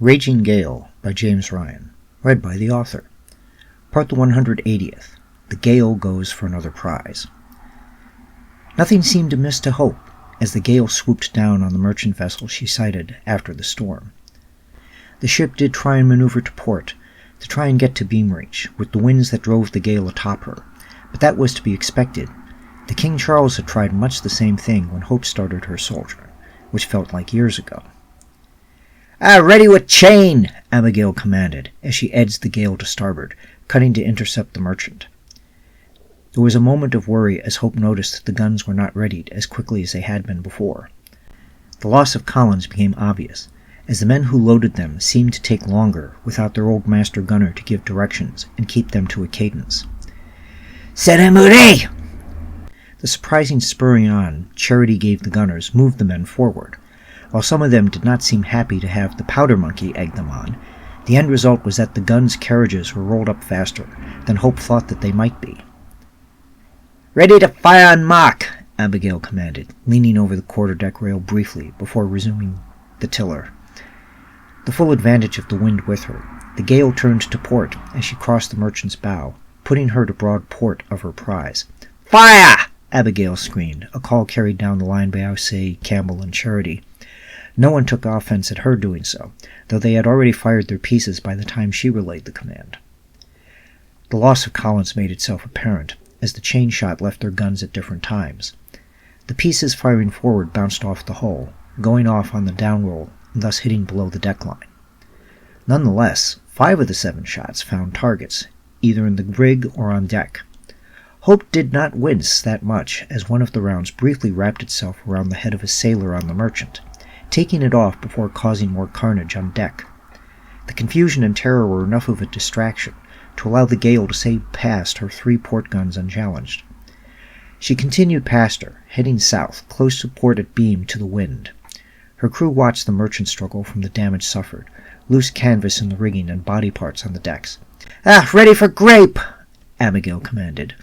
Raging Gale by James Ryan, read by the author. Part the 180th. The Gale goes for another prize. Nothing seemed amiss to Hope as the Gale swooped down on the merchant vessel she sighted after the storm. The ship did try and maneuver to port, to try and get to beam reach, with the winds that drove the Gale atop her, but that was to be expected. The King Charles had tried much the same thing when Hope started her soldier, which felt like years ago. "Ready with chain!" Abigail commanded, as she edged the Gale to starboard, cutting to intercept the merchant. There was a moment of worry as Hope noticed that the guns were not readied as quickly as they had been before. The loss of Collins became obvious, as the men who loaded them seemed to take longer without their old master gunner to give directions and keep them to a cadence. "Seremure!" The surprising spurring on Charity gave the gunners moved the men forward. While some of them did not seem happy to have the powder monkey egg them on, the end result was that the guns' carriages were rolled up faster than Hope thought that they might be. "Ready to fire on mark!" Abigail commanded, leaning over the quarter-deck rail briefly before resuming the tiller. The full advantage of the wind with her, the Gale turned to port as she crossed the merchant's bow, putting her to broad port of her prize. "Fire!" Abigail screamed, a call carried down the line by Aussay, Campbell, and Charity. No one took offense at her doing so, though they had already fired their pieces by the time she relayed the command. The loss of Collins made itself apparent, as the chain shot left their guns at different times. The pieces firing forward bounced off the hull, going off on the downroll and thus hitting below the deck line. Nonetheless, 5 of the 7 shots found targets, either in the rig or on deck. Hope did not wince that much as one of the rounds briefly wrapped itself around the head of a sailor on the merchant, taking it off before causing more carnage on deck. The confusion and terror were enough of a distraction to allow the Gale to sail past her 3 port guns unchallenged. She continued past her, heading south, close to port at beam to the wind. Her crew watched the merchant struggle from the damage suffered, loose canvas in the rigging and body parts on the decks. "Ready for grape!" Abigail commanded.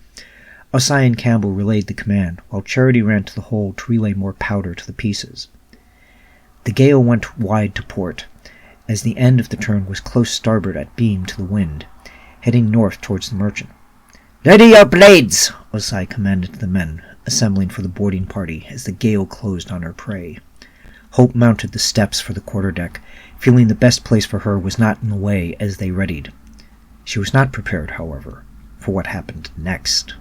Aussay and Campbell relayed the command, while Charity ran to the hold to relay more powder to the pieces. The Gale went wide to port, as the end of the turn was close starboard at beam to the wind, heading north towards the merchant. "Ready your blades!" Aussay commanded to the men, assembling for the boarding party as the Gale closed on her prey. Hope mounted the steps for the quarterdeck, feeling the best place for her was not in the way as they readied. She was not prepared, however, for what happened next.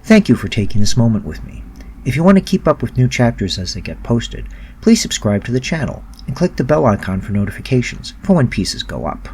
Thank you for taking this moment with me. If you want to keep up with new chapters as they get posted, please subscribe to the channel and click the bell icon for notifications for when pieces go up.